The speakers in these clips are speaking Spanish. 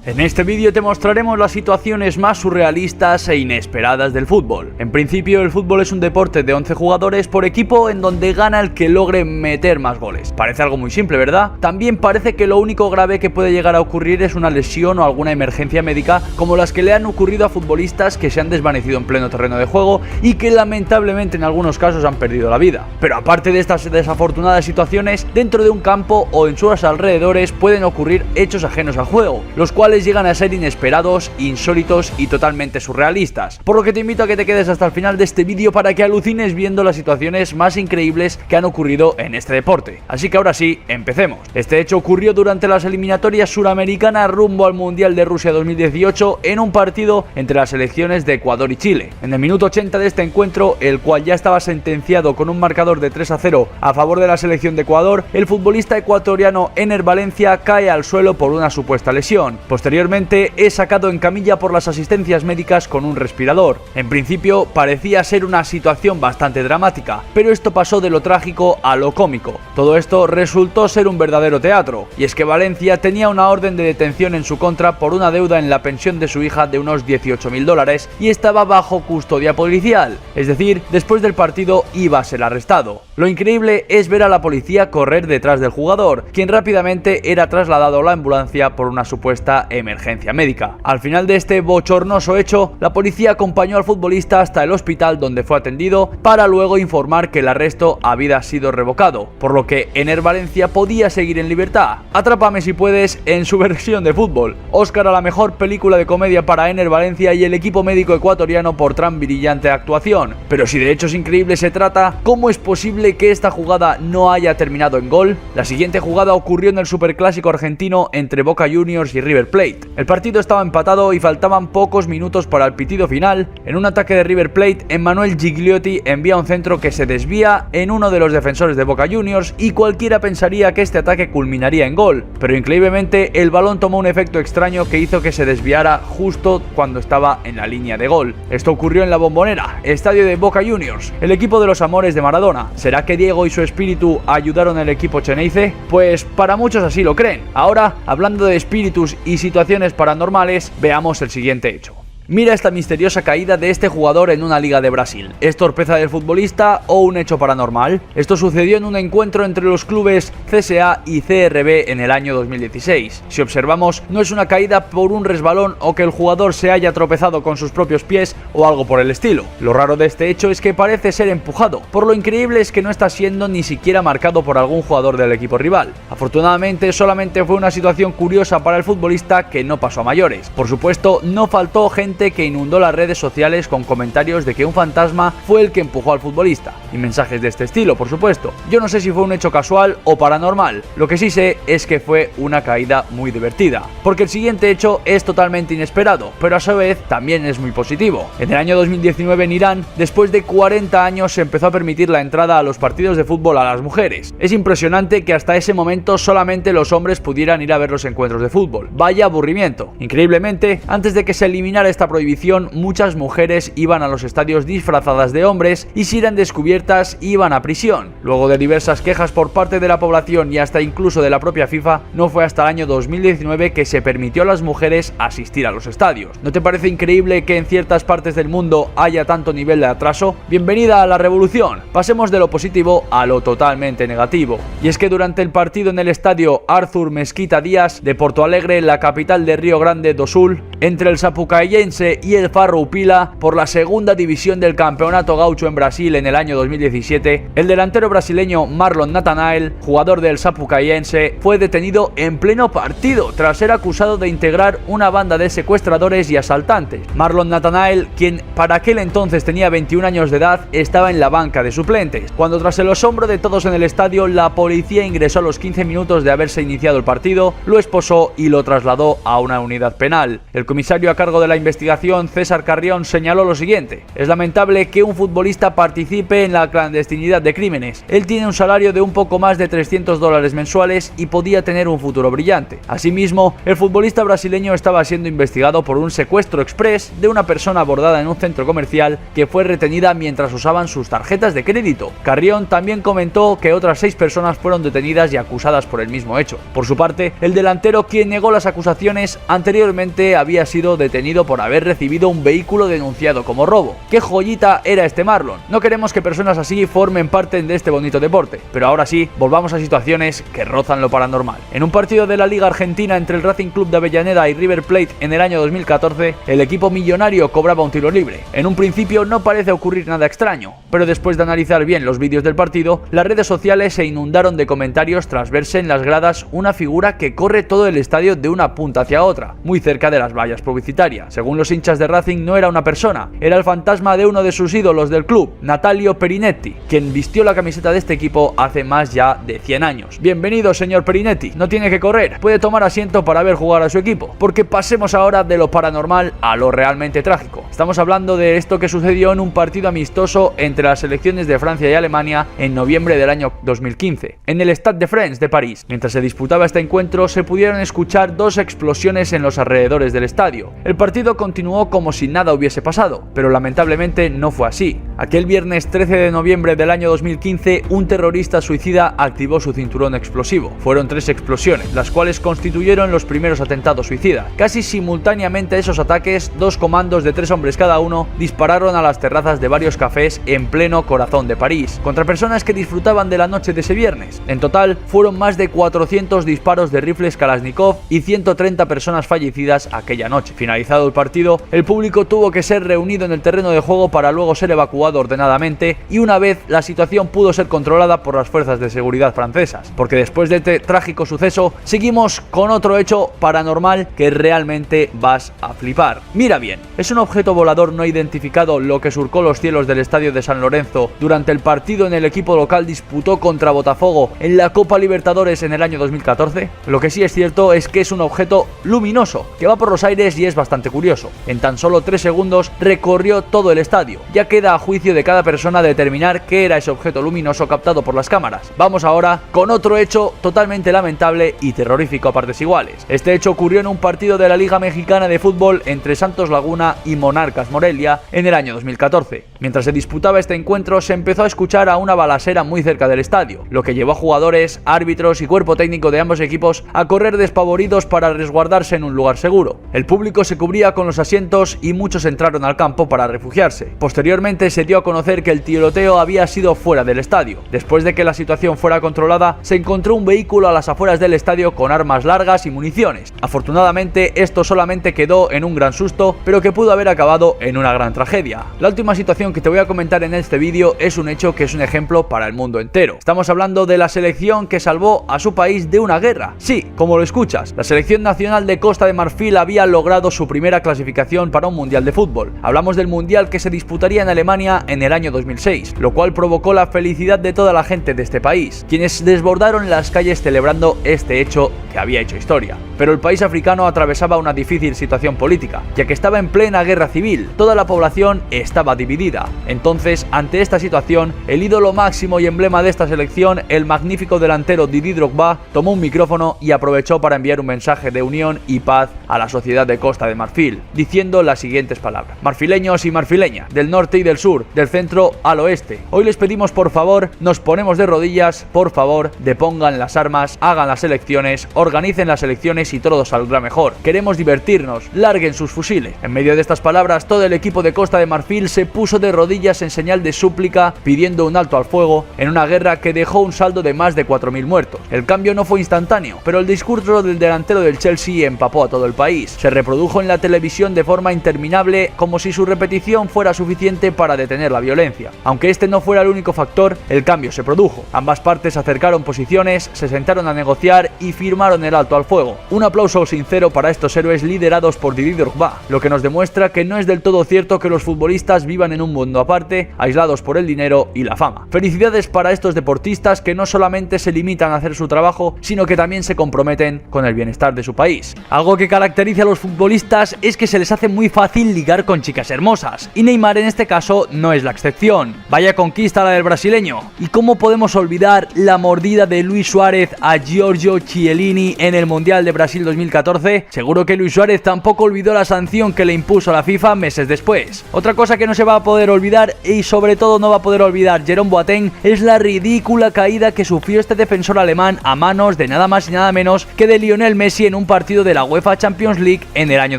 En este vídeo te mostraremos las situaciones más surrealistas e inesperadas del fútbol. En principio, el fútbol es un deporte de 11 jugadores por equipo en donde gana el que logre meter más goles. Parece algo muy simple, ¿verdad? También parece que lo único grave que puede llegar a ocurrir es una lesión o alguna emergencia médica como las que le han ocurrido a futbolistas que se han desvanecido en pleno terreno de juego y que lamentablemente en algunos casos han perdido la vida. Pero aparte de estas desafortunadas situaciones, dentro de un campo o en sus alrededores pueden ocurrir hechos ajenos al juego, los cuales llegan a ser inesperados, insólitos y totalmente surrealistas, por lo que te invito a que te quedes hasta el final de este vídeo para que alucines viendo las situaciones más increíbles que han ocurrido en este deporte. Así que ahora sí, empecemos. Este hecho ocurrió durante las eliminatorias suramericanas rumbo al Mundial de Rusia 2018 en un partido entre las selecciones de Ecuador y Chile. En el minuto 80 de este encuentro, el cual ya estaba sentenciado con un marcador de 3-0 a favor de la selección de Ecuador, el futbolista ecuatoriano Ener Valencia cae al suelo por una supuesta lesión. Posteriormente es sacado en camilla por las asistencias médicas con un respirador. En principio parecía ser una situación bastante dramática, pero esto pasó de lo trágico a lo cómico. Todo esto resultó ser un verdadero teatro, y es que Valencia tenía una orden de detención en su contra por una deuda en la pensión de su hija de unos $18.000 y estaba bajo custodia policial, es decir, después del partido iba a ser arrestado. Lo increíble es ver a la policía correr detrás del jugador, quien rápidamente era trasladado a la ambulancia por una supuesta emergencia médica. Al final de este bochornoso hecho, la policía acompañó al futbolista hasta el hospital donde fue atendido para luego informar que el arresto había sido revocado, por lo que Ener Valencia podía seguir en libertad. Atrápame si puedes en su versión de fútbol. Oscar a la mejor película de comedia para Ener Valencia y el equipo médico ecuatoriano por tan brillante actuación. Pero si de hechos increíbles se trata, ¿cómo es posible que esta jugada no haya terminado en gol? La siguiente jugada ocurrió en el superclásico argentino entre Boca Juniors y River Plate. El partido estaba empatado y faltaban pocos minutos para el pitido final. En un ataque de River Plate, Emmanuel Gigliotti envía un centro que se desvía en uno de los defensores de Boca Juniors y cualquiera pensaría que este ataque culminaría en gol, pero increíblemente el balón tomó un efecto extraño que hizo que se desviara justo cuando estaba en la línea de gol. Esto ocurrió en la Bombonera, estadio de Boca Juniors, el equipo de los amores de Maradona. ¿Será que Diego y su espíritu ayudaron al equipo Xeneize? Pues para muchos así lo creen. Ahora, hablando de espíritus y situaciones paranormales, veamos el siguiente hecho. Mira esta misteriosa caída de este jugador en una liga de Brasil. ¿Es torpeza del futbolista o un hecho paranormal? Esto sucedió en un encuentro entre los clubes CSA y CRB en el año 2016. Si observamos, no es una caída por un resbalón o que el jugador se haya tropezado con sus propios pies o algo por el estilo. Lo raro de este hecho es que parece ser empujado, por lo increíble es que no está siendo ni siquiera marcado por algún jugador del equipo rival. Afortunadamente, solamente fue una situación curiosa para el futbolista que no pasó a mayores. Por supuesto, no faltó gente que inundó las redes sociales con comentarios de que un fantasma fue el que empujó al futbolista, y mensajes de este estilo, por supuesto. Yo no sé si fue un hecho casual o paranormal, lo que sí sé es que fue una caída muy divertida, porque el siguiente hecho es totalmente inesperado, pero a su vez también es muy positivo. En el año 2019 en Irán, después de 40 años se empezó a permitir la entrada a los partidos de fútbol a las mujeres. Es impresionante que hasta ese momento solamente los hombres pudieran ir a ver los encuentros de fútbol. Vaya aburrimiento. Increíblemente, antes de que se eliminara esta prohibición, muchas mujeres iban a los estadios disfrazadas de hombres y si eran descubiertas iban a prisión. Luego de diversas quejas por parte de la población y hasta incluso de la propia FIFA, no fue hasta el año 2019 que se permitió a las mujeres asistir a los estadios. ¿No te parece increíble que en ciertas partes del mundo haya tanto nivel de atraso? Bienvenida a la revolución. Pasemos de lo positivo a lo totalmente negativo. Y es que durante el partido en el estadio Arthur Mesquita Díaz de Porto Alegre, la capital de Río Grande do Sul, entre el Sapucayense y el Farroupilha por la segunda división del Campeonato Gaúcho en Brasil en el año 2017, el delantero brasileño Marlon Nathanael, jugador del Sapucayense, fue detenido en pleno partido tras ser acusado de integrar una banda de secuestradores y asaltantes. Marlon Nathanael, quien para aquel entonces tenía 21 años de edad, estaba en la banca de suplentes, cuando tras el asombro de todos en el estadio, la policía ingresó a los 15 minutos de haberse iniciado el partido, lo esposó y lo trasladó a una unidad penal. El comisario a cargo de la investigación, César Carrión, señaló lo siguiente: es lamentable que un futbolista participe en la clandestinidad de crímenes. Él tiene un salario de un poco más de $300 mensuales y podía tener un futuro brillante. Asimismo, el futbolista brasileño estaba siendo investigado por un secuestro express de una persona abordada en un centro comercial que fue retenida mientras usaban sus tarjetas de crédito. Carrión también comentó que otras 6 personas fueron detenidas y acusadas por el mismo hecho. Por su parte, el delantero, quien negó las acusaciones, anteriormente había sido detenido por haber recibido un vehículo denunciado como robo. ¡Qué joyita era este Marlon! No queremos que personas así formen parte de este bonito deporte, pero ahora sí, volvamos a situaciones que rozan lo paranormal. En un partido de la Liga Argentina entre el Racing Club de Avellaneda y River Plate en el año 2014, el equipo millonario cobraba un tiro libre. En un principio no parece ocurrir nada extraño, pero después de analizar bien los vídeos del partido, las redes sociales se inundaron de comentarios tras verse en las gradas una figura que corre todo el estadio de una punta hacia otra, muy cerca de las vallas publicitarias. Según los hinchas de Racing, no era una persona, era el fantasma de uno de sus ídolos del club, Natalio Perinetti, quien vistió la camiseta de este equipo hace más ya de 100 años. Bienvenido, señor Perinetti, no tiene que correr, puede tomar asiento para ver jugar a su equipo, porque pasemos ahora de lo paranormal a lo realmente trágico. Estamos hablando de esto que sucedió en un partido amistoso entre las selecciones de Francia y Alemania en noviembre del año 2015, en el Stade de France de París. Mientras se disputaba este encuentro, se pudieron escuchar 2 explosiones en los alrededores del estadio. El partido continuó como si nada hubiese pasado, pero lamentablemente no fue así. Aquel viernes 13 de noviembre del año 2015, un terrorista suicida activó su cinturón explosivo. Fueron 3 explosiones, las cuales constituyeron los primeros atentados suicidas. Casi simultáneamente a esos ataques, 2 comandos de 3 hombres cada uno dispararon a las terrazas de varios cafés en pleno corazón de París, contra personas que disfrutaban de la noche de ese viernes. En total, fueron más de 400 disparos de rifles Kalashnikov y 130 personas fallecidas aquella noche. Finalizado el partido, el público tuvo que ser reunido en el terreno de juego para luego ser evacuado ordenadamente, y una vez la situación pudo ser controlada por las fuerzas de seguridad francesas, porque después de este trágico suceso seguimos con otro hecho paranormal que realmente vas a flipar. Mira bien, es un objeto volador no identificado lo que surcó los cielos del estadio de San Lorenzo durante el partido en el equipo local disputó contra Botafogo en la Copa Libertadores en el año 2014. Lo que sí es cierto es que es un objeto luminoso que va por los aires y es bastante curioso. En tan solo 3 segundos recorrió todo el estadio. Ya queda a juicio de cada persona determinar qué era ese objeto luminoso captado por las cámaras. Vamos ahora con otro hecho totalmente lamentable y terrorífico a partes iguales. Este hecho ocurrió en un partido de la Liga Mexicana de Fútbol entre Santos Laguna y Monarcas Morelia en el año 2014. Mientras se disputaba este encuentro, se empezó a escuchar a una balacera muy cerca del estadio, lo que llevó a jugadores, árbitros y cuerpo técnico de ambos equipos a correr despavoridos para resguardarse en un lugar seguro. El público se cubría con los asientos y muchos entraron al campo para refugiarse. Posteriormente se dio a conocer que el tiroteo había sido fuera del estadio. Después de que la situación fuera controlada, se encontró un vehículo a las afueras del estadio con armas largas y municiones. Afortunadamente, esto solamente quedó en un gran susto, pero que pudo haber acabado en una gran tragedia. La última situación que te voy a comentar en este vídeo es un hecho que es un ejemplo para el mundo entero. Estamos hablando de la selección que salvó a su país de una guerra. Sí, como lo escuchas, la selección nacional de Costa de Marfil había logrado su primera clasificación para un mundial de fútbol. Hablamos del mundial que se disputaría en Alemania en el año 2006, lo cual provocó la felicidad de toda la gente de este país, quienes desbordaron las calles celebrando este hecho que había hecho historia. Pero el país africano atravesaba una difícil situación política, ya que estaba en plena guerra civil, toda la población estaba dividida. Entonces, ante esta situación, el ídolo máximo y emblema de esta selección, el magnífico delantero Didier Drogba, tomó un micrófono y aprovechó para enviar un mensaje de unión y paz a la sociedad de Costa de Marfil, diciendo las siguientes palabras: marfileños y marfileñas, del norte y del sur, del centro al oeste, hoy les pedimos por favor, nos ponemos de rodillas, por favor, depongan las armas, hagan las elecciones, organicen las elecciones y todo saldrá mejor. Queremos divertirnos, larguen sus fusiles. En medio de estas palabras, todo el equipo de Costa de Marfil se puso de rodillas en señal de súplica, pidiendo un alto al fuego en una guerra que dejó un saldo de más de 4.000 muertos. El cambio no fue instantáneo, pero el discurso del delantero del Chelsea empapó a todo el país. Se reprodujo en la televisión de forma interminable, como si su repetición fuera suficiente para detener la violencia. Aunque este no fuera el único factor, el cambio se produjo. Ambas partes acercaron posiciones, se sentaron a negociar y firmaron el alto al fuego. Un aplauso sincero para estos héroes liderados por Didier Drogba, lo que nos demuestra que no es del todo cierto que los futbolistas vivan en un mundo aparte, aislados por el dinero y la fama. Felicidades para estos deportistas que no solamente se limitan a hacer su trabajo, sino que también se comprometen con el bienestar de su país. Algo que caracteriza caracteriza a los futbolistas es que se les hace muy fácil ligar con chicas hermosas, y Neymar en este caso no es la excepción. Vaya conquista la del brasileño. ¿Y cómo podemos olvidar la mordida de Luis Suárez a Giorgio Chiellini en el Mundial de Brasil 2014? Seguro que Luis Suárez tampoco olvidó la sanción que le impuso la FIFA meses después. Otra cosa que no se va a poder olvidar, y sobre todo no va a poder olvidar Jerome Boateng, es la ridícula caída que sufrió este defensor alemán a manos de nada más y nada menos que de Lionel Messi en un partido de la UEFA Champions League en el año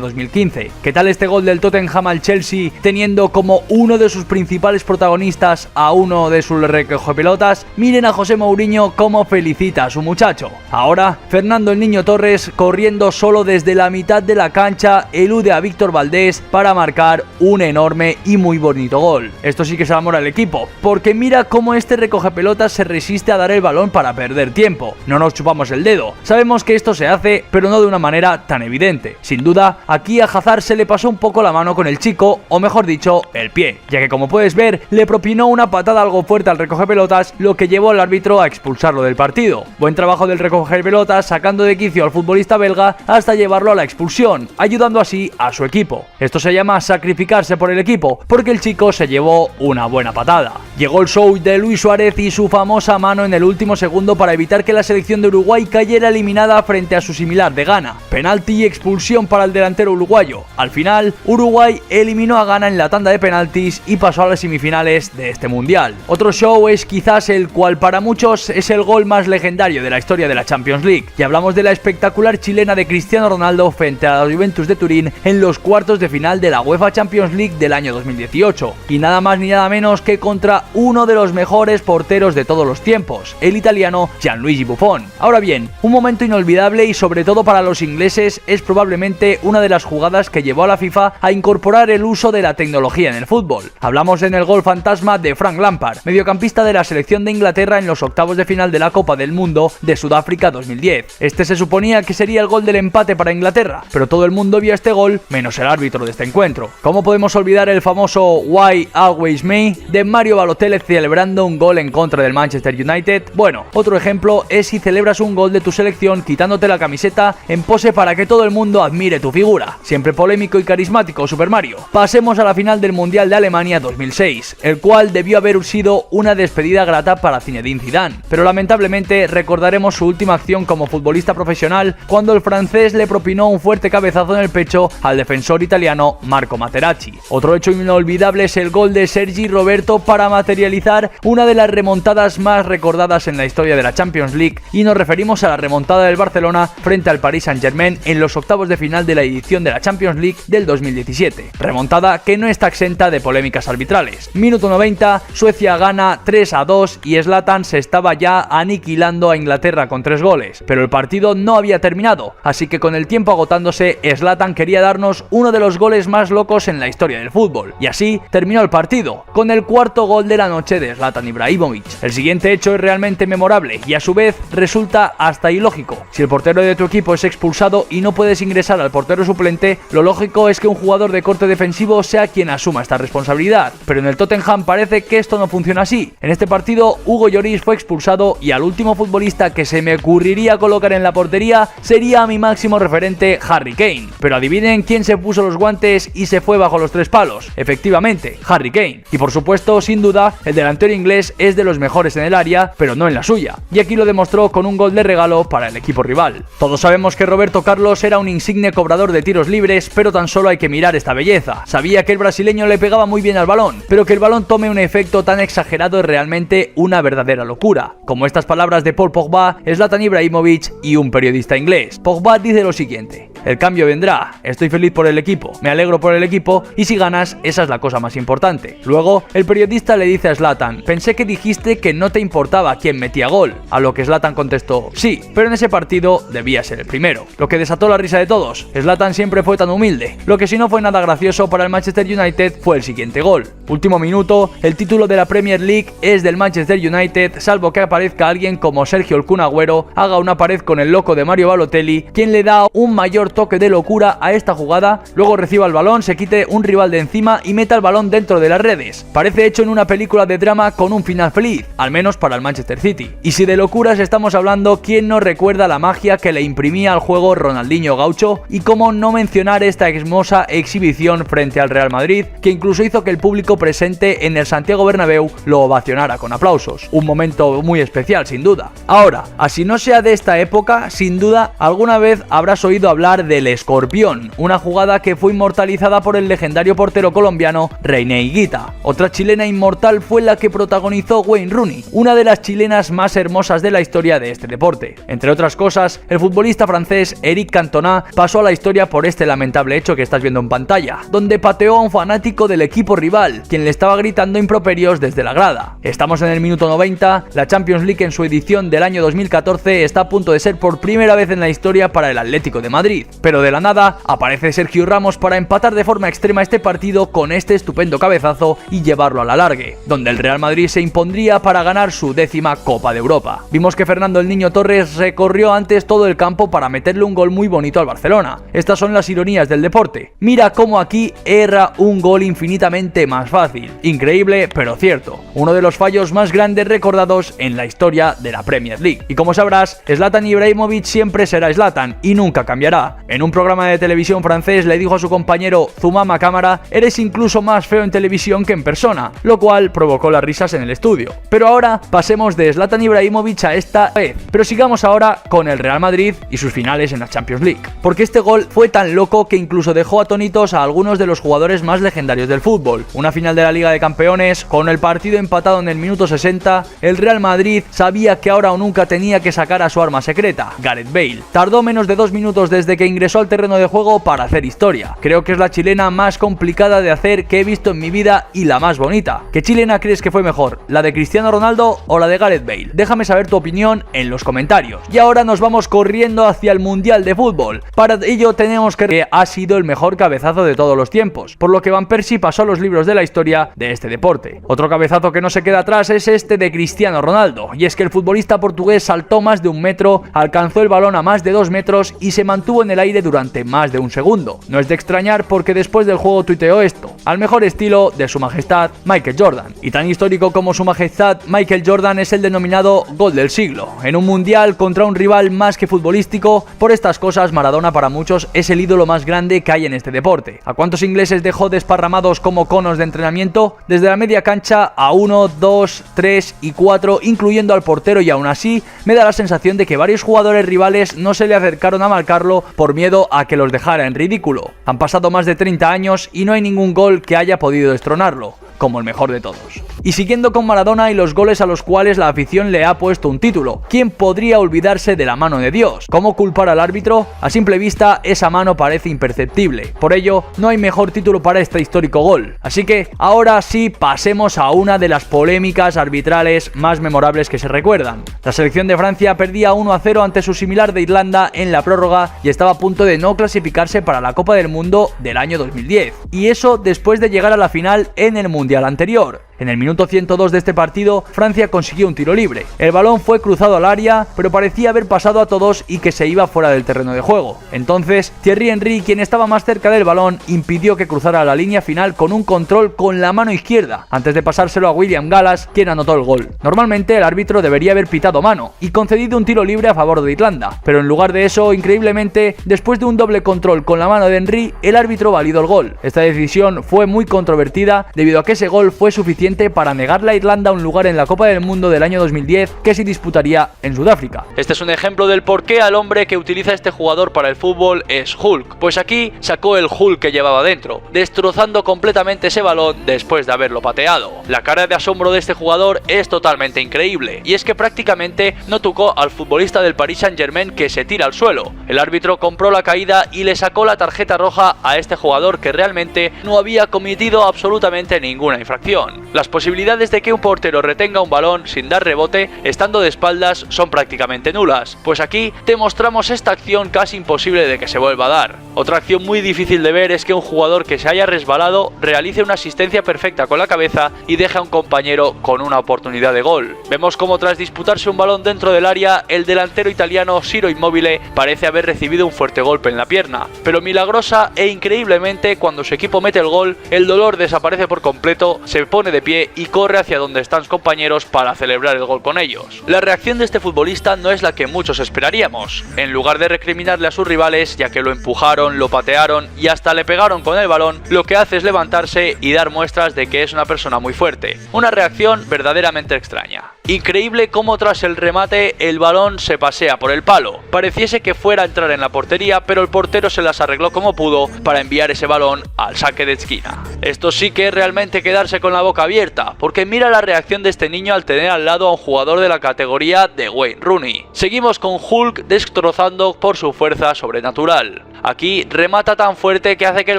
2015. ¿Qué tal este gol del Tottenham al Chelsea, teniendo como uno de sus principales protagonistas a uno de sus recogepelotas? Miren a José Mourinho cómo felicita a su muchacho. Ahora, Fernando el Niño Torres, corriendo solo desde la mitad de la cancha, elude a Víctor Valdés para marcar un enorme y muy bonito gol. Esto sí que se enamora al equipo, porque mira cómo este recogepelotas se resiste a dar el balón para perder tiempo. No nos chupamos el dedo, sabemos que esto se hace, pero no de una manera tan evidente. Sin duda, aquí a Hazard se le pasó un poco la mano con el chico, o mejor dicho, el pie, ya que como puedes ver, le propinó una patada algo fuerte al recogepelotas, lo que llevó al árbitro a expulsarlo del partido. Buen trabajo del recogepelotas sacando de quicio al futbolista belga hasta llevarlo a la expulsión, ayudando así a su equipo. Esto se llama sacrificarse por el equipo, porque el chico se llevó una buena patada. Llegó el show de Luis Suárez y su famosa mano en el último segundo para evitar que la selección de Uruguay cayera eliminada frente a su similar de Ghana. Penalti y expulsión para el delantero uruguayo. Al final, Uruguay eliminó a Ghana en la tanda de penaltis y pasó a las semifinales de este mundial. Otro show es quizás el cual para muchos es el gol más legendario de la historia de la Champions League, y hablamos de la espectacular chilena de Cristiano Ronaldo frente a la Juventus de Turín en los cuartos de final de la UEFA Champions League del año 2018, y nada más ni nada menos que contra uno de los mejores porteros de todos los tiempos, el italiano Gianluigi Buffon. Ahora bien, un momento inolvidable y sobre todo para los ingleses es probablemente una de las jugadas que llevó a la FIFA a incorporar el uso de la tecnología en el fútbol. Hablamos en el gol fantasma de Frank Lampard, mediocampista de la selección de Inglaterra en los octavos de final de la Copa del Mundo de Sudáfrica 2010. Este se suponía que sería el gol del empate para Inglaterra, pero todo el mundo vio este gol menos el árbitro de este encuentro. ¿Cómo podemos olvidar el famoso Why Always Me de Mario Balotelli celebrando un gol en contra del Manchester United? Bueno, otro ejemplo es si celebras un gol de tu selección quitándote la camiseta en pose para que todo el mundo admire tu figura. Siempre polémico y carismático Super Mario. Pasemos a la final del Mundial de Alemania 2006, el cual debió haber sido una despedida grata para Zinedine Zidane, pero lamentablemente recordaremos su última acción como futbolista profesional cuando el francés le propinó un fuerte cabezazo en el pecho al defensor italiano Marco Materazzi. Otro hecho inolvidable es el gol de Sergi Roberto para materializar una de las remontadas más recordadas en la historia de la Champions League, y nos referimos a la remontada del Barcelona frente al Paris Saint-Germain en los octavos de final de la edición de la Champions League del 2017. Remontada que no está exenta de polémicas arbitrales. Minuto 90, Suecia gana 3-2 y Zlatan se estaba ya aniquilando a Inglaterra con 3 goles, pero el partido no había terminado, así que con el tiempo agotándose, Zlatan quería darnos uno de los goles más locos en la historia del fútbol, y así terminó el partido, con el cuarto gol de la noche de Zlatan Ibrahimovic. El siguiente hecho es realmente memorable y a su vez resulta hasta ilógico. Si el portero de tu equipo es expulsado y no puedes ingresar al portero suplente, lo lógico es que un jugador de corte defensivo sea quien asuma esta responsabilidad, pero en el Tottenham parece que esto no funciona así. En este partido, Hugo Lloris fue expulsado y al último futbolista que se me ocurriría colocar en la portería sería mi máximo referente, Harry Kane. Pero adivinen quién se puso los guantes y se fue bajo los 3 palos. Efectivamente, Harry Kane. Y por supuesto, sin duda, el delantero inglés es de los mejores en el área, pero no en la suya. Y aquí lo demostró con un gol de regalo para el equipo rival. Todos sabemos que Roberto Carlos era un insigne cobrador de tiros libres, pero tan solo hay que mirar esta belleza. Sabía que el brasileño le pegaba muy bien al balón, pero que el balón tome un efecto tan exagerado es realmente una verdadera locura. Como estas palabras de Paul Pogba, Zlatan Ibrahimovic y un periodista inglés. Pogba dice lo siguiente: el cambio vendrá, estoy feliz por el equipo, me alegro por el equipo y si ganas, esa es la cosa más importante. Luego, el periodista le dice a Zlatan: pensé que dijiste que no te importaba quién metía gol, a lo que Zlatan contestó: sí, pero en ese partido debía ser el primero. Lo que desató la risa de todos. Zlatan siempre fue tan humilde. Lo que sí no fue nada gracioso para el Manchester United fue el siguiente gol. Último minuto, el título de la Premier League es del Manchester United, salvo que aparezca alguien como Sergio el Kun Agüero, haga una pared con el loco de Mario Balotelli, quien le da un mayor toque de locura a esta jugada, luego reciba el balón, se quite un rival de encima y meta el balón dentro de las redes. Parece hecho en una película de drama con un final feliz, al menos para el Manchester City. Y si de locuras estamos hablando, ¿quién no recuerda la magia que le imprimía al juego Ronaldinho Gaucho? Y cómo no mencionar esta hermosa exhibición frente al Real Madrid, que incluso hizo que el público presente en el Santiago Bernabéu lo ovacionara con aplausos. Un momento muy especial, sin duda. Ahora, así no sea de esta época, sin duda alguna vez habrás oído hablar del Escorpión, una jugada que fue inmortalizada por el legendario portero colombiano René Higuita. Otra chilena inmortal fue la que protagonizó Wayne Rooney, una de las chilenas más hermosas de la historia de este deporte. Entre otras cosas, el futbolista francés Eric Cantona pasó a la historia por este lamentable hecho que estás viendo en pantalla, donde pateó a un fanático del equipo rival, quien le estaba gritando improperios desde la grada. Estamos en el minuto 90, la Champions League en su edición del año 2014 está a punto de ser por primera vez en la historia para el Atlético de Madrid, pero de la nada aparece Sergio Ramos para empatar de forma extrema este partido con este estupendo cabezazo y llevarlo a la largue, donde el Real Madrid se impondría para ganar su 10ª Copa de Europa. Vimos que Fernando el Niño Torres recorrió antes todo el campo para meterle un gol muy bonito al Barcelona. Estas son las ironías del deporte. Mira cómo aquí erra un gol infinitamente más fácil. Increíble, pero cierto. Uno de los fallos más grandes recordados en la historia de la Premier League. Y como sabrás, Zlatan Ibrahimovic siempre será Zlatan y nunca cambiará. En un programa de televisión francés le dijo a su compañero Zoumama Camara: eres incluso más feo en televisión que en persona, lo cual provocó las risas en el estudio. Pero ahora pasemos de Zlatan Ibrahimovic a esta vez, pero sigamos ahora con el Real Madrid y sus finales en la Champions League, porque este gol fue tan loco que incluso dejó atónitos a algunos de los jugadores más legendarios del fútbol. Una final de la Liga de Campeones, con el partido empatado en el minuto 60, el Real Madrid sabía que ahora o nunca tenía que sacar a su arma secreta, Gareth Bale. Tardó menos de 2 minutos desde que ingresó al terreno de juego para hacer historia. Creo que es la chilena más complicada de hacer que he visto en mi vida y la más bonita. ¿Qué chilena crees que fue mejor, la de Cristiano Ronaldo o la de Gareth Bale? Déjame saber tu opinión en los comentarios. Y ahora nos vamos corriendo hacia el Mundial de Fútbol. Para ello tenemos que ha sido el mejor cabezazo de todos los tiempos, por lo que Van Persie pasó a los libros de la historia de este deporte. Otro cabezazo que no se queda atrás es este de Cristiano Ronaldo, y es que el futbolista portugués saltó más de 1 metro, alcanzó el balón a más de 2 metros y se mantuvo en el aire durante más de 1 segundo. No es de extrañar porque después del juego tuiteó esto: al mejor estilo de su majestad Michael Jordan. Y tan histórico como su majestad Michael Jordan es el denominado gol del siglo. En un mundial contra un rival más que futbolístico, por estas cosas Maradona para muchos es el ídolo más grande que hay en este deporte. ¿A cuántos ingleses dejó desparramados como conos de entrenamiento? Desde la media cancha a 1, 2, 3 y 4, incluyendo al portero, y aún así me da la sensación de que varios jugadores rivales no se le acercaron a marcarlo por miedo a que los dejara en ridículo. Han pasado más de 30 años y no hay ningún gol que haya podido destronarlo como el mejor de todos. Y siguiendo con Maradona y los goles a los cuales la afición le ha puesto un título, ¿quién podría olvidarse de la mano de Dios? ¿Cómo culpar al árbitro? A simple vista esa mano parece imperceptible, por ello no hay mejor título para este histórico gol. Así que ahora sí pasemos a una de las polémicas arbitrales más memorables que se recuerdan. La selección de Francia perdía 1-0 ante su similar de Irlanda en la prórroga y estaba a punto de no clasificarse para la Copa del Mundo del año 2010. Y eso después de llegar a la final en el Mundial anterior. En el minuto 102 de este partido, Francia consiguió un tiro libre. El balón fue cruzado al área, pero parecía haber pasado a todos y que se iba fuera del terreno de juego. Entonces, Thierry Henry, quien estaba más cerca del balón, impidió que cruzara la línea final con un control con la mano izquierda, antes de pasárselo a William Gallas, quien anotó el gol. Normalmente, el árbitro debería haber pitado mano y concedido un tiro libre a favor de Irlanda, pero en lugar de eso, increíblemente, después de un doble control con la mano de Henry, el árbitro validó el gol. Esta decisión fue muy controvertida debido a que ese gol fue suficiente para negarle a Irlanda un lugar en la Copa del Mundo del año 2010 que se disputaría en Sudáfrica. Este es un ejemplo del por qué al hombre que utiliza este jugador para el fútbol es Hulk, pues aquí sacó el Hulk que llevaba dentro, destrozando completamente ese balón después de haberlo pateado. La cara de asombro de este jugador es totalmente increíble, y es que prácticamente no tocó al futbolista del Paris Saint-Germain, que se tira al suelo. El árbitro compró la caída y le sacó la tarjeta roja a este jugador que realmente no había cometido absolutamente ninguna infracción. Las posibilidades de que un portero retenga un balón sin dar rebote estando de espaldas son prácticamente nulas, pues aquí te mostramos esta acción casi imposible de que se vuelva a dar. Otra acción muy difícil de ver es que un jugador que se haya resbalado realice una asistencia perfecta con la cabeza y deje a un compañero con una oportunidad de gol. Vemos como tras disputarse un balón dentro del área, el delantero italiano Ciro Immobile parece haber recibido un fuerte golpe en la pierna, pero milagrosa e increíblemente cuando su equipo mete el gol, el dolor desaparece por completo, se pone de pie y corre hacia donde están sus compañeros para celebrar el gol con ellos. La reacción de este futbolista no es la que muchos esperaríamos. En lugar de recriminarle a sus rivales, ya que lo empujaron, lo patearon y hasta le pegaron con el balón, lo que hace es levantarse y dar muestras de que es una persona muy fuerte. Una reacción verdaderamente extraña. Increíble cómo tras el remate el balón se pasea por el palo. Pareciese que fuera a entrar en la portería, pero el portero se las arregló como pudo para enviar ese balón al saque de esquina. Esto sí que es realmente quedarse con la boca abierta, porque mira la reacción de este niño al tener al lado a un jugador de la categoría de Wayne Rooney. Seguimos con Hulk destrozando por su fuerza sobrenatural. Aquí remata tan fuerte que hace que el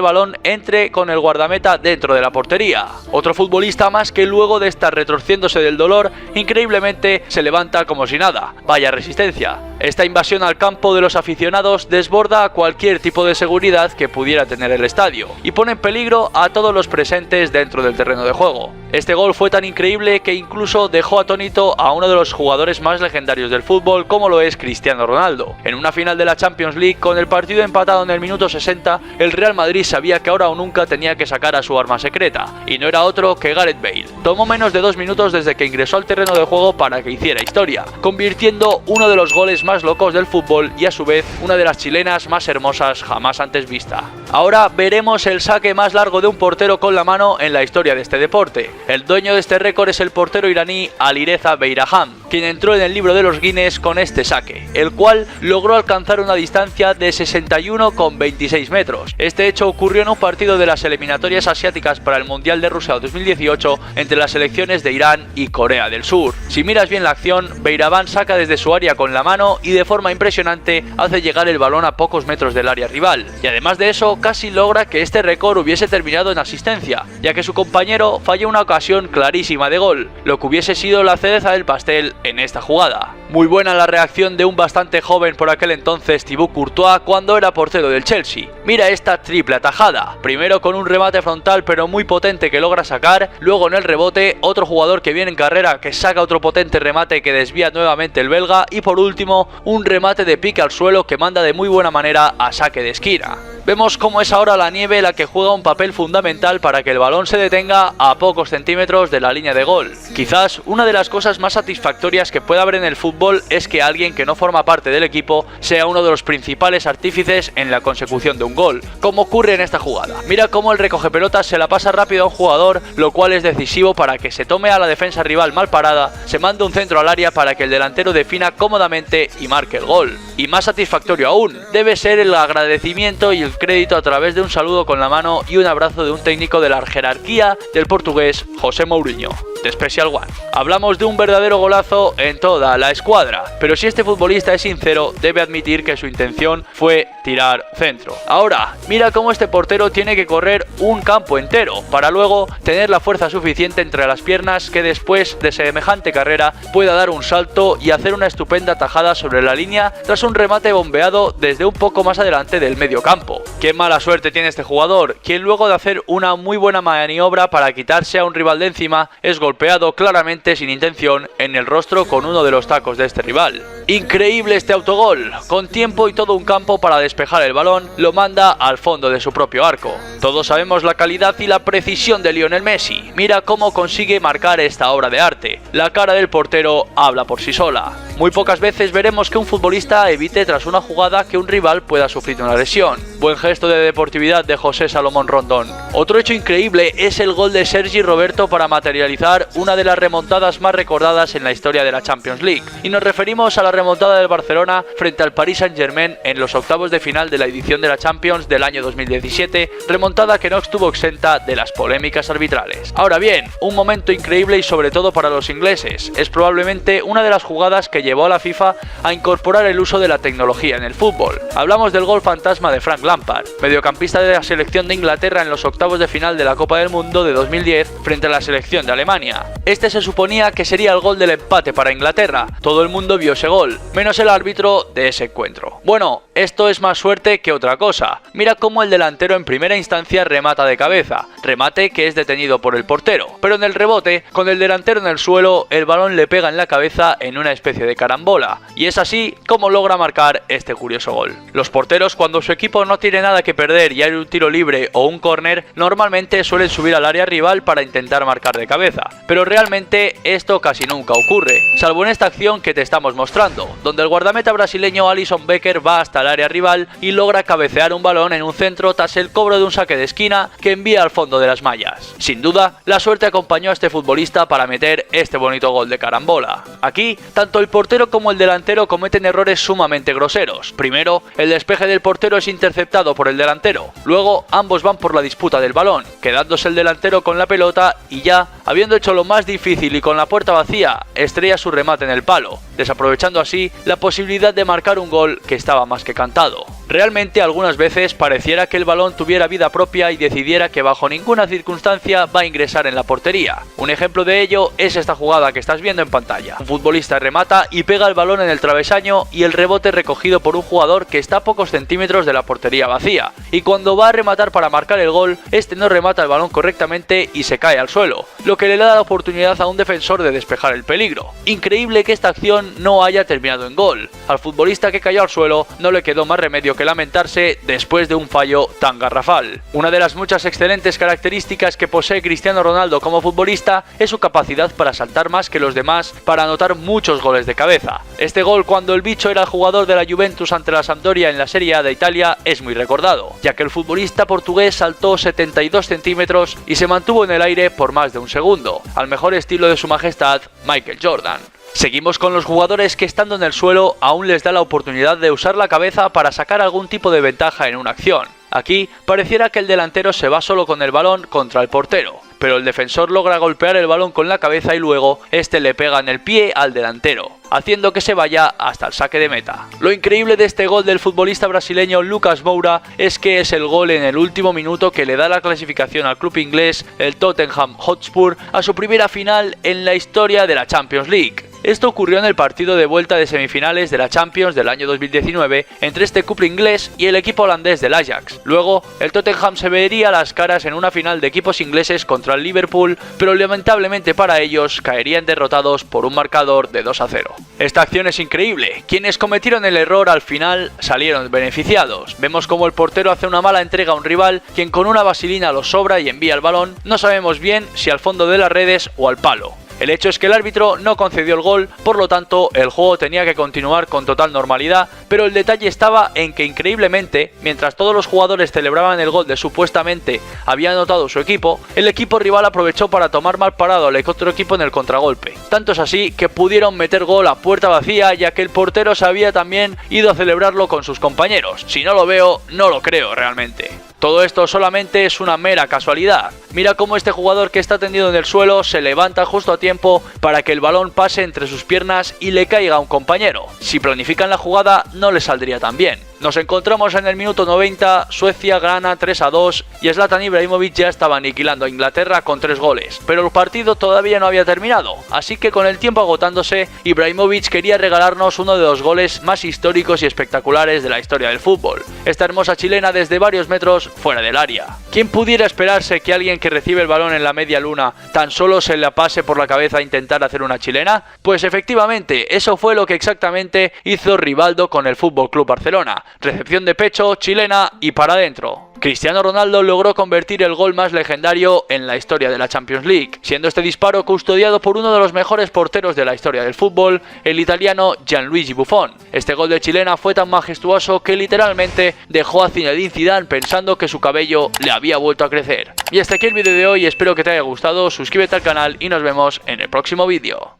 balón entre con el guardameta dentro de la portería. Otro futbolista más que luego de estar retorciéndose del dolor, increíblemente se levanta como si nada. Vaya resistencia. Esta invasión al campo de los aficionados desborda a cualquier tipo de seguridad que pudiera tener el estadio y pone en peligro a todos los presentes dentro del terreno de juego. Este gol fue tan increíble que incluso dejó atónito a uno de los jugadores más legendarios del fútbol como lo es Cristiano Ronaldo. En una final de la Champions League, con el partido empatado en el minuto 60, el Real Madrid sabía que ahora o nunca tenía que sacar a su arma secreta, y no era otro que Gareth Bale. Tomó menos de 2 minutos desde que ingresó al terreno de juego para que hiciera historia, convirtiendo uno de los goles más locos del fútbol y a su vez una de las chilenas más hermosas jamás antes vista. Ahora veremos el saque más largo de un portero con la mano en la historia de este deporte. El dueño de este récord es el portero iraní Alireza Beiraham, quien entró en el libro de los Guinness con este saque, el cual logró alcanzar una distancia de 61,26 metros. Este hecho ocurrió en un partido de las eliminatorias asiáticas para el Mundial de Rusia 2018 entre las selecciones de Irán y Corea del Sur. Si miras bien la acción, Beiraham saca desde su área con la mano y de forma impresionante hace llegar el balón a pocos metros del área rival, y además de eso casi logra que este récord hubiese terminado en asistencia, ya que su compañero falló una ocasión clarísima de gol, lo que hubiese sido la cereza del pastel en esta jugada. Muy buena la reacción de un bastante joven por aquel entonces Thibaut Courtois cuando era portero del Chelsea. Mira esta triple atajada, primero con un remate frontal pero muy potente que logra sacar, luego en el rebote otro jugador que viene en carrera que saca otro potente remate que desvía nuevamente el belga y por último un remate de pique al suelo que manda de muy buena manera a saque de esquina. Vemos cómo es ahora la nieve la que juega un papel fundamental para que el balón se detenga a pocos centímetros de la línea de gol. Quizás una de las cosas más satisfactorias que pueda haber en el fútbol es que alguien que no forma parte del equipo sea uno de los principales artífices en la consecución de un gol, como ocurre en esta jugada. Mira cómo el recogepelotas se la pasa rápido a un jugador, lo cual es decisivo para que se tome a la defensa rival mal parada, se mande un centro al área para que el delantero defina cómodamente y marque el gol. Y más satisfactorio aún, debe ser el agradecimiento y el crédito a través de un saludo con la mano y un abrazo de un técnico de la jerarquía del portugués José Mourinho, de Special One. Hablamos de un verdadero golazo en toda la escuadra, pero si este futbolista es sincero, debe admitir que su intención fue tirar centro. Ahora, mira cómo este portero tiene que correr un campo entero para luego tener la fuerza suficiente entre las piernas que después de semejante carrera pueda dar un salto y hacer una estupenda tajada sobre la línea tras un remate bombeado desde un poco más adelante del medio campo. Qué mala suerte tiene este jugador, quien luego de hacer una muy buena maniobra para quitarse a un rival de encima es golpeado claramente sin intención en el rostro con uno de los tacos de este rival. Increíble este autogol, con tiempo y todo un campo para despejar el balón, lo manda al fondo de su propio arco. Todos sabemos la calidad y la precisión de Lionel Messi, mira cómo consigue marcar esta obra de arte. La cara del portero habla por sí sola. Muy pocas veces veremos que un futbolista evite tras una jugada que un rival pueda sufrir una lesión. Buen gesto de deportividad de José Salomón Rondón. Otro hecho increíble es el gol de Sergi Roberto para materializar una de las remontadas más recordadas en la historia de la Champions League. Y nos referimos a la remontada del Barcelona frente al Paris Saint-Germain en los octavos de final de la edición de la Champions del año 2017, remontada que no estuvo exenta de las polémicas arbitrales. Ahora bien, un momento increíble y sobre todo para los ingleses. Es probablemente una de las jugadas que llevó a la FIFA a incorporar el uso de la tecnología en el fútbol. Hablamos del gol fantasma de Frank Lampard, mediocampista de la selección de Inglaterra en los octavos octavos de final de la Copa del Mundo de 2010 frente a la selección de Alemania. Este se suponía que sería el gol del empate para Inglaterra. Todo el mundo vio ese gol, menos el árbitro de ese encuentro. Bueno, esto es más suerte que otra cosa. Mira cómo el delantero en primera instancia remata de cabeza, remate que es detenido por el portero, pero en el rebote, con el delantero en el suelo, el balón le pega en la cabeza en una especie de carambola, y es así como logra marcar este curioso gol. Los porteros, cuando su equipo no tiene nada que perder y hay un tiro libre o un córner, normalmente suelen subir al área rival para intentar marcar de cabeza, pero realmente esto casi nunca ocurre, salvo en esta acción que te estamos mostrando, donde el guardameta brasileño Alisson Becker va hasta el área rival y logra cabecear un balón en un centro tras el cobro de un saque de esquina que envía al fondo de las mallas. Sin duda, la suerte acompañó a este futbolista para meter este bonito gol de carambola. Aquí, tanto el portero como el delantero cometen errores sumamente groseros. Primero, el despeje del portero es interceptado por el delantero. Luego, ambos van por la disputa del balón, quedándose el delantero con la pelota y ya, habiendo hecho lo más difícil y con la puerta vacía, estrella su remate en el palo, desaprovechando así la posibilidad de marcar un gol que estaba más que cantado. Realmente algunas veces pareciera que el balón tuviera vida propia y decidiera que bajo ninguna circunstancia va a ingresar en la portería. Un ejemplo de ello es esta jugada que estás viendo en pantalla. Un futbolista remata y pega el balón en el travesaño y el rebote recogido por un jugador que está a pocos centímetros de la portería vacía. Y cuando va a rematar para marcar el gol, este no remata el balón correctamente y se cae al suelo, lo que le da la oportunidad a un defensor de despejar el peligro. Increíble que esta acción no haya terminado en gol. Al futbolista que cayó al suelo no le quedó más remedio que lamentarse después de un fallo tan garrafal. Una de las muchas excelentes características que posee Cristiano Ronaldo como futbolista es su capacidad para saltar más que los demás para anotar muchos goles de cabeza. Este gol cuando el bicho era el jugador de la Juventus ante la Sampdoria en la Serie A de Italia es muy recordado, ya que el futbolista portugués saltó 72 centímetros y se mantuvo en el aire por más de un segundo, al mejor estilo de su majestad Michael Jordan. Seguimos con los jugadores que estando en el suelo aún les da la oportunidad de usar la cabeza para sacar algún tipo de ventaja en una acción. Aquí pareciera que el delantero se va solo con el balón contra el portero, pero el defensor logra golpear el balón con la cabeza y luego este le pega en el pie al delantero, haciendo que se vaya hasta el saque de meta. Lo increíble de este gol del futbolista brasileño Lucas Moura es que es el gol en el último minuto que le da la clasificación al club inglés, el Tottenham Hotspur, a su primera final en la historia de la Champions League. Esto ocurrió en el partido de vuelta de semifinales de la Champions del año 2019 entre este club inglés y el equipo holandés del Ajax. Luego, el Tottenham se vería las caras en una final de equipos ingleses contra el Liverpool, pero lamentablemente para ellos caerían derrotados por un marcador de 2-0. Esta acción es increíble. Quienes cometieron el error al final salieron beneficiados. Vemos como el portero hace una mala entrega a un rival, quien con una vaselina lo sobra y envía el balón, no sabemos bien si al fondo de las redes o al palo. El hecho es que el árbitro no concedió el gol, por lo tanto el juego tenía que continuar con total normalidad, pero el detalle estaba en que increíblemente, mientras todos los jugadores celebraban el gol de supuestamente había anotado su equipo, el equipo rival aprovechó para tomar mal parado al otro equipo en el contragolpe. Tanto es así que pudieron meter gol a puerta vacía, ya que el portero se había también ido a celebrarlo con sus compañeros. Si no lo veo, no lo creo realmente. Todo esto solamente es una mera casualidad. Mira cómo este jugador que está tendido en el suelo se levanta justo a tiempo para que el balón pase entre sus piernas y le caiga a un compañero. Si planifican la jugada no le saldría tan bien. Nos encontramos en el minuto 90, Suecia gana 3-2 y Zlatan Ibrahimovic ya estaba aniquilando a Inglaterra con 3 goles, pero el partido todavía no había terminado, así que con el tiempo agotándose, Ibrahimovic quería regalarnos uno de los goles más históricos y espectaculares de la historia del fútbol, esta hermosa chilena desde varios metros fuera del área. ¿Quién pudiera esperarse que alguien que recibe el balón en la media luna tan solo se le pase por la cabeza a intentar hacer una chilena? Pues efectivamente, eso fue lo que exactamente hizo Rivaldo con el FC Barcelona. Recepción de pecho, chilena y para adentro. Cristiano Ronaldo logró convertir el gol más legendario en la historia de la Champions League, siendo este disparo custodiado por uno de los mejores porteros de la historia del fútbol, el italiano Gianluigi Buffon. Este gol de chilena fue tan majestuoso que literalmente dejó a Zinedine Zidane pensando que su cabello le había vuelto a crecer. Y hasta aquí el vídeo de hoy, espero que te haya gustado, suscríbete al canal y nos vemos en el próximo vídeo.